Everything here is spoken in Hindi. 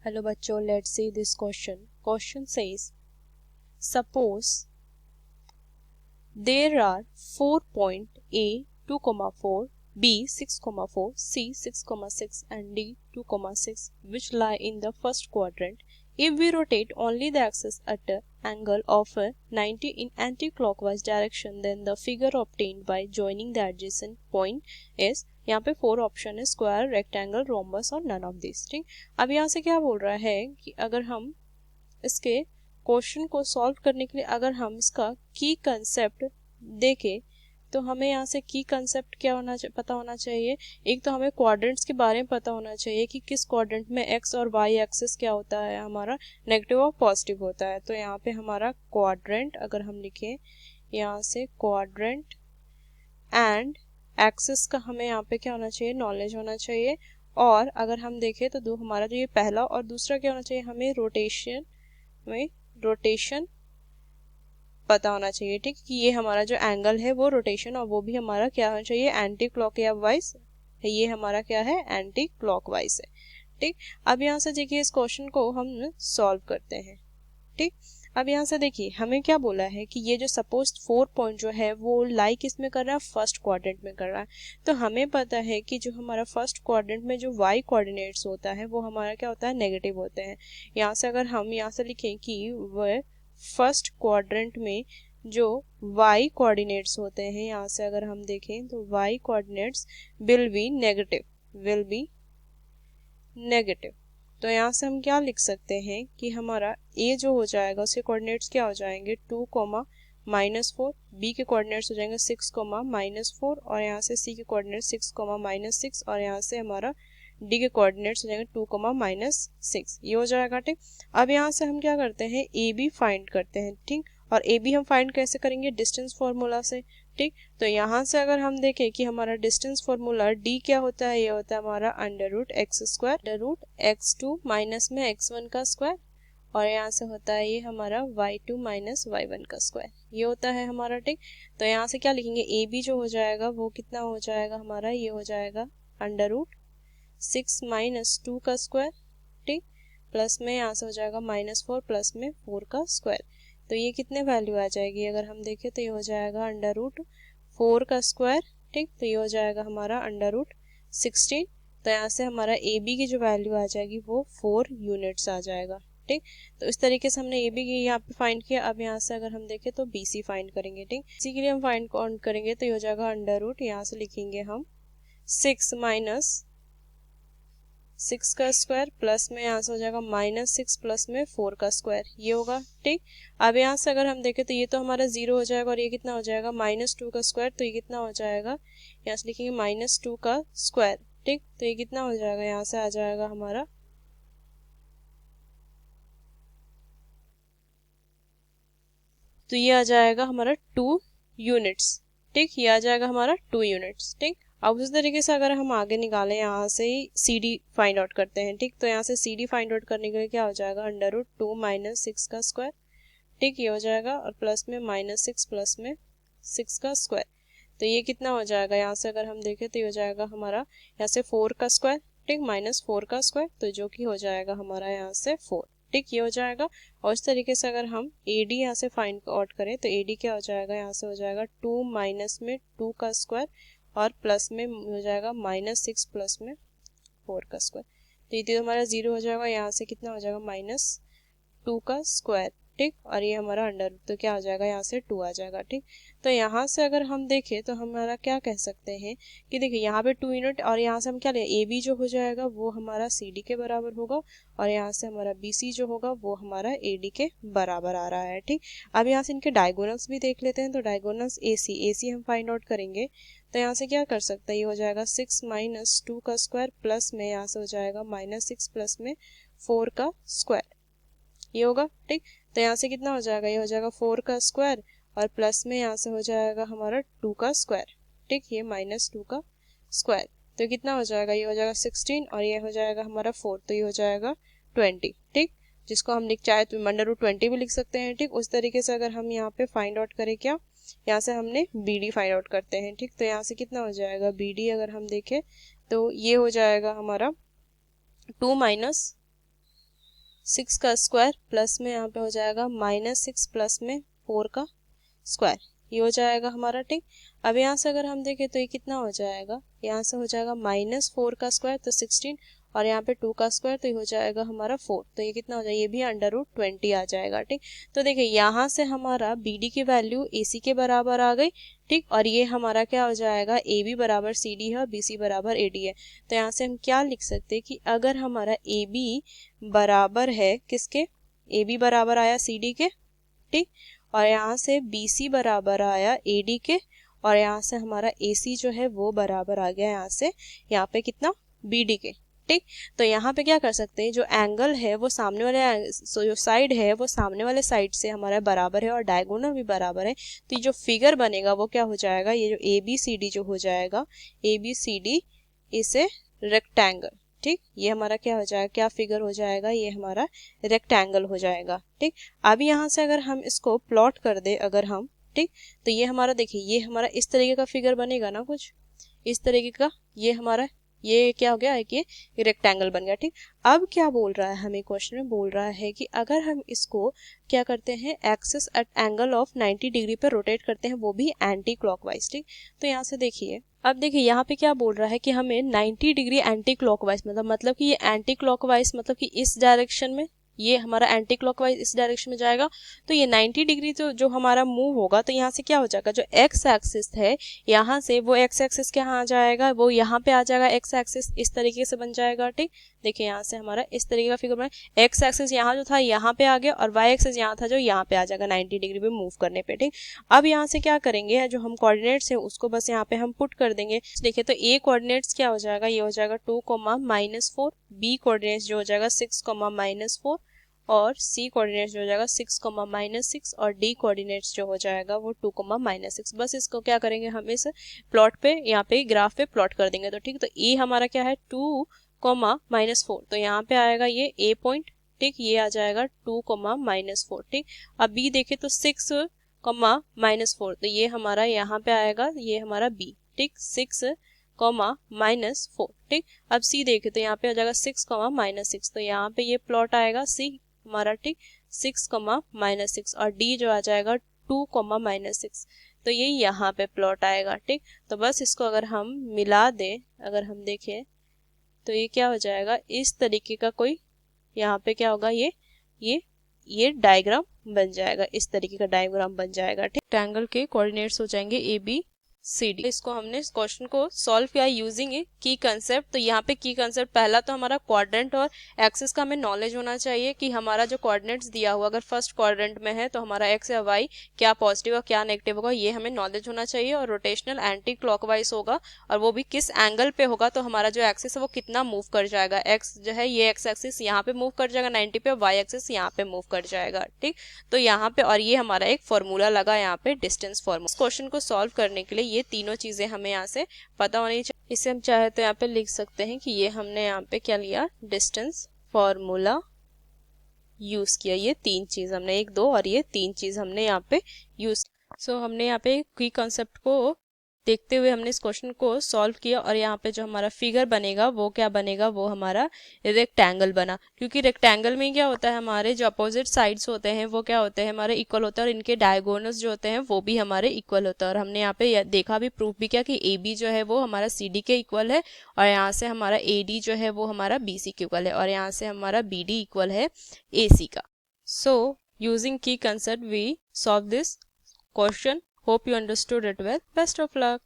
Hello बच्चों, let's see this question. Question says, suppose there are 4 point A 2,4, B 6,4, C 6,6 and D 2,6 which lie in the first quadrant. If we rotate only the axis at an angle of 90 in anti-clockwise direction, then the figure obtained by joining the adjacent point is, यहाँ पे 4 ऑप्शन है, स्क्वायर, रेक्टेंगल, रोम्बस और नन ऑफ दिस. ठीक, अब यहाँ से क्या बोल रहा है कि अगर हम इसके क्वेश्चन को सॉल्व करने के लिए अगर हम इसका की कंसेप्ट देखें तो हमें यहाँ से की कंसेप्ट क्या पता होना चाहिए. एक तो हमें क्वाड्रेंट्स के बारे में पता होना चाहिए कि किस क्वाड्रेंट में एक्स और वाई एक्सिस क्या होता है, हमारा नेगेटिव और पॉजिटिव होता है. तो यहाँ पे हमारा क्वाड्रेंट अगर हम लिखें यहाँ से क्वाड्रेंट एंड एक्सिस का हमें यहाँ पे क्या होना चाहिए, नॉलेज होना चाहिए. और अगर हम देखें तो दो हमारा जो ये पहला और दूसरा क्या होना चाहिए, हमें रोटेशन पता होना चाहिए. ठीक, कि ये हमारा जो एंगल है वो रोटेशन और वो भी हमारा क्या होना चाहिए, एंटी क्लॉकवाइज. ये हमारा क्या है, एंटी क्लॉकवाइज है. ठीक, अब यहाँ से देखिए इस क्वेश्चन को हम सॉल्व करते हैं. ठीक, अब यहाँ से देखिए हमें क्या बोला है कि ये जो सपोज 4 पॉइंट जो है वो लाई किस में कर रहा है, फर्स्ट क्वाड्रेंट में कर रहा है. तो हमें पता है कि जो हमारा फर्स्ट क्वाड्रेंट में जो वाई कोऑर्डिनेट्स होता है वो हमारा क्या होता है, नेगेटिव होते हैं. यहाँ से अगर हम यहाँ से लिखें कि वह फर्स्ट क्वाड्रेंट में जो वाई कोऑर्डिनेट्स होते हैं, यहाँ से अगर हम देखें तो Y coordinates will be negative. तो यहाँ से हम क्या लिख सकते हैं कि हमारा ए जो हो जाएगा उसके कोऑर्डिनेट्स क्या हो जाएंगे, 2, -4. बी के कोऑर्डिनेट्स हो जाएंगे 6, -4 और यहाँ से सी के कोऑर्डिनेट 6, -6 और यहाँ से हमारा डी के कोऑर्डिनेट्स हो जाएंगे 2, -6. ये हो जाएगा. ठीक, अब यहाँ से हम क्या करते हैं, ए बी फाइंड करते हैं. ठीक, और ए बी हम फाइंड कैसे करेंगे, डिस्टेंस फार्मूला से. ठीक, तो यहाँ से अगर हम देखें कि हमारा डिस्टेंस फार्मूला डी क्या होता है, ये होता है हमारा √x² √x2 माइनस में x1 का स्क्वायर और यहाँ से होता है ये हमारा y2 माइनस y1 का स्क्वायर. ये होता है हमारा. ठीक, तो यहाँ से क्या लिखेंगे, ए बी जो हो जाएगा वो कितना हो जाएगा हमारा, ये हो जाएगा √6 माइनस 2 का स्क्वायर. ठीक, प्लस में यहाँ से हो जाएगा -4 प्लस में 4 का स्क्वायर. तो ये कितने वैल्यू आ जाएगी, अगर हम देखें तो ये हो जाएगा √4 का स्क्वायर. ठीक, तो ये हो जाएगा हमारा √16. तो यहाँ से हमारा ए बी की जो वैल्यू आ जाएगी वो 4 यूनिट्स आ जाएगा. ठीक, तो इस तरीके से हमने ए बी की यहाँ पे फाइंड किया. अब यहाँ से अगर हम देखें तो बी सी फाइंड करेंगे. ठीक, इसी के लिए हम फाइंड काउंट करेंगे तो ये हो जाएगा √ यहाँ से लिखेंगे हम 6 माइनस 6 का स्क्वायर प्लस में यहाँ से हो जाएगा -6 प्लस में 4 का स्क्वायर. ये होगा. ठीक, अब यहाँ से अगर हम देखें तो ये तो हमारा 0 हो जाएगा और ये कितना हो जाएगा, -2 का स्क्वायर. तो ये कितना हो जाएगा, यहाँ से लिखेंगे -2 का स्क्वायर. ठीक, तो ये कितना हो जाएगा, यहाँ से आ जाएगा हमारा तो ये आ जाएगा हमारा 2 यूनिट्स. ठीक, ये आ जाएगा हमारा 2 यूनिट्स. ठीक, अब उस तरीके से अगर हम आगे निकालें यहाँ से ही सी डी फाइंड आउट करते हैं. ठीक, तो यहाँ से सी डी फाइंड आउट करने के लिए क्या हो जाएगा, √2 माइनस 6 का स्क्वायर. ठीक, ये हो जाएगा और प्लस में -6 प्लस में 6 का स्क्वायर. तो ये कितना हो जाएगा, यहाँ से अगर हम देखें तो ये हो जाएगा हमारा यहाँ से 4 का स्क्वायर. ठीक, -4 का स्क्वायर, तो जो कि हो जाएगा हमारा यहाँ से 4. ठीक, ये हो जाएगा. और इस तरीके से अगर हम ए डी यहाँ से फाइंड आउट करें तो ए डी क्या हो जाएगा, यहाँ से हो जाएगा 2 माइनस में 2 का स्क्वायर और प्लस में हो जाएगा -6 प्लस में 4 का स्क्वायर. तो ये तो हमारा 0 हो जाएगा, यहाँ से कितना हो जाएगा -2 का स्क्वायर. ठीक, और ये हमारा अंडर तो क्या हो जाएगा, यहाँ से 2 आ जाएगा. ठीक, तो यहाँ से अगर हम देखें तो हमारा क्या कह सकते हैं कि देखिए यहाँ पे 2 यूनिट और यहाँ से हम क्या ले, ए बी जो हो जाएगा वो हमारा सी डी के बराबर होगा और यहाँ से हमारा बी सी जो होगा वो हमारा ए डी के बराबर आ रहा है. ठीक, अब यहाँ से इनके डायगोनल्स भी देख लेते हैं. तो डायगोनल्स ए सी हम फाइंड आउट करेंगे. तो यहाँ से क्या कर सकते हैं, ये हो जाएगा 6 माइनस 2 का स्क्वायर प्लस में यहाँ से हो जाएगा -6 प्लस में 4 का स्क्वायर. ये होगा. ठीक, तो यहाँ से कितना हो जाएगा, ये हो जाएगा 4 का स्क्वायर और प्लस में यहाँ से हो जाएगा हमारा 2 का स्क्वायर. ठीक, ये -2 का स्क्वायर. तो कितना हो जाएगा, ये हो जाएगा 16 और ये हो जाएगा हमारा 4, तो ये हो जाएगा 20. ठीक, जिसको हम लिख चाहे तो √20 भी लिख सकते हैं. ठीक, उस तरीके से अगर हम यहाँ पे फाइंड आउट करें, क्या यहाँ से हमने बी डी फाइंड आउट करते हैं. ठीक, तो यहाँ से कितना हो जाएगा, बी डी अगर हम देखें तो ये हो जाएगा हमारा 2 माइनस 6 का स्क्वायर प्लस में यहाँ पे हो जाएगा -6 प्लस में 4 का स्क्वायर, ये हो जाएगा हमारा, ठीक। अब यहाँ से अगर हम देखें तो ये कितना हो जाएगा, यहाँ से हो जाएगा -4 का स्क्वायर तो 16, और यहाँ पे 2 का स्क्वायर तो ये हो जाएगा हमारा 4, तो ये कितना हो जाएगा, ये भी √20 आ जाएगा, ठीक। तो देखिए यहाँ से हमारा BD की वैल्यू AC के बराबर आ गई, ठीक। और ये हमारा क्या हो जाएगा, AB बराबर CD है और BC बराबर AD है। तो यहाँ से हम क्या लिख सकते हैं कि अगर हमारा AB बराबर है किसके, AB बराबर आया CD के, ठीक। और यहाँ से BC बराबर आया AD के, और यहाँ से हमारा AC जो है वो बराबर आ गया यहाँ से, यहाँ पे कितना, BD के, ठीक। तो यहाँ पे क्या कर सकते हैं, जो एंगल है वो सामने वाले, जो साइड है वो सामने वाले साइड से हमारा बराबर है और डायगोनल भी बराबर है, तो ये जो फिगर बनेगा वो क्या हो जाएगा, ये जो ABCD जो हो जाएगा, ABCD इज ए रेक्टेंगल, ठीक। ये हमारा क्या हो जाएगा, क्या फिगर हो जाएगा, ये हमारा रेक्टेंगल हो जाएगा, ठीक। अब यहाँ से अगर हम इसको प्लॉट कर दे अगर हम, ठीक, तो ये हमारा देखिए ये हमारा इस तरीके का फिगर बनेगा ना, कुछ इस तरीके का, ये हमारा ये क्या हो गया है कि ये रेक्टेंगल बन गया, ठीक। अब क्या बोल रहा है हमें, क्वेश्चन में बोल रहा है कि अगर हम इसको क्या करते हैं, axis at angle of 90 degree पे रोटेट करते हैं, वो भी एंटी क्लॉकवाइज, ठीक। तो यहाँ से देखिए, अब देखिए यहाँ पे क्या बोल रहा है कि हमें 90 डिग्री एंटी क्लॉकवाइज, मतलब कि ये एंटी क्लॉकवाइज मतलब कि इस डायरेक्शन में, ये हमारा एंटी क्लॉकवाइज इस डायरेक्शन में जाएगा, तो ये 90 डिग्री जो हमारा मूव होगा, तो यहाँ से क्या हो जाएगा, जो एक्स एक्सिस है यहाँ से वो एक्स एक्सिस के यहाँ आ जाएगा, वो यहाँ पे आ जाएगा, एक्स एक्सिस इस तरीके से बन जाएगा, ठीक। देखिए यहाँ से हमारा इस तरीके का फिगर बना, एक्स एक्सिस यहाँ जो था यहाँ पे आ गया, और वाई एक्सिस यहाँ था जो यहाँ पे आ जाएगा 90 डिग्री पे मूव करने पे, ठीक। अब यहाँ से क्या करेंगे, जो हम कोऑर्डिनेट्स है उसको बस यहाँ पे हम पुट कर देंगे। देखिए तो ए कोऑर्डिनेट्स क्या हो जाएगा, ये हो जाएगा 2, -4, बी कोऑर्डिनेट्स जो हो जाएगा 6, -4, और सी कोऑर्डिनेट्स जो हो जाएगा 6, -6, और डी कोऑर्डिनेट्स जो हो जाएगा वो 2, -6। बस इसको क्या करेंगे, हम इस प्लॉट पे यहाँ पे ग्राफ पे प्लॉट कर देंगे, तो ठीक। तो ए हमारा क्या है 2, -4, तो यहाँ पे आएगा ये ए पॉइंट, ठीक। ये आ जाएगा 2, -4, ठीक। अब बी देखे तो 6, -4, तो ये हमारा यहाँ पे आएगा, ये हमारा बी, ठीक, 6, -4, ठीक। अब सी देखे तो यहाँ पे आ जाएगा 6, -6, तो यहाँ पे ये प्लॉट आएगा सी हमारा, ठीक, 6, -6, और डी जो आ जाएगा 2, -6, तो ये यहाँ पे प्लॉट आएगा, ठीक। तो बस इसको अगर हम मिला दें, अगर हम देखें तो ये क्या हो जाएगा, इस तरीके का कोई यहाँ पे क्या होगा, ये डायग्राम बन जाएगा, इस तरीके का डायग्राम बन जाएगा, ठीक। ट्रायंगल के कोऑर्डिनेट्स हो जाएंगे ABCD। इसको हमने इस क्वेश्चन को सॉल्व किया यूजिंग ए की कंसेप्ट। तो यहाँ पे की कंसेप्ट पहला तो हमारा क्वाड्रेंट और एक्सिस का हमें नॉलेज होना चाहिए कि हमारा जो कोऑर्डिनेट्स दिया हुआ अगर फर्स्ट क्वाड्रेंट में है तो हमारा एक्स या वाई क्या पॉजिटिव और क्या नेगेटिव होगा, ये हमें नॉलेज होना चाहिए। और रोटेशनल एंटी क्लॉकवाइज होगा और वो भी किस एंगल पे होगा, तो हमारा जो एक्सिस है वो कितना मूव कर जाएगा। एक्स जो है ये एक्स एक्सिस यहाँ पे मूव कर जाएगा 90 पे, वाई एक्सिस यहाँ पे मूव कर जाएगा, ठीक। तो यहाँ पे और ये हमारा एक फॉर्मूला लगा यहाँ पे डिस्टेंस फॉर्मूला। इस क्वेश्चन को सॉल्व करने के लिए ये तीनों चीजें हमें यहाँ से पता होनी चाहिए। इसे हम चाहे तो यहाँ पे लिख सकते हैं कि ये हमने यहाँ पे क्या लिया, डिस्टेंस फॉर्मूला यूज किया। ये तीन चीज हमने, 1, 2 और ये 3 चीज हमने यहाँ पे यूज। सो हमने यहाँ पे की कंसेप्ट को देखते हुए हमने इस क्वेश्चन को सॉल्व किया और यहाँ पे जो हमारा फिगर बनेगा वो क्या बनेगा, वो हमारा रेक्टेंगल बना। क्योंकि रेक्टेंगल में क्या होता है, हमारे जो अपोजिट साइड्स होते हैं वो क्या होते हैं, हमारे इक्वल होते हैं और इनके डायगोनल्स जो होते हैं वो भी हमारे इक्वल होता है। और हमने यहाँ पे देखा भी, प्रूफ भी किया कि AB जो है वो हमारा CD के इक्वल है और यहाँ से हमारा AD जो है वो हमारा BC के इक्वल है और यहाँ से हमारा BD इक्वल है AC का। So using key concept we solve this question. Hope you understood it well. Best of luck.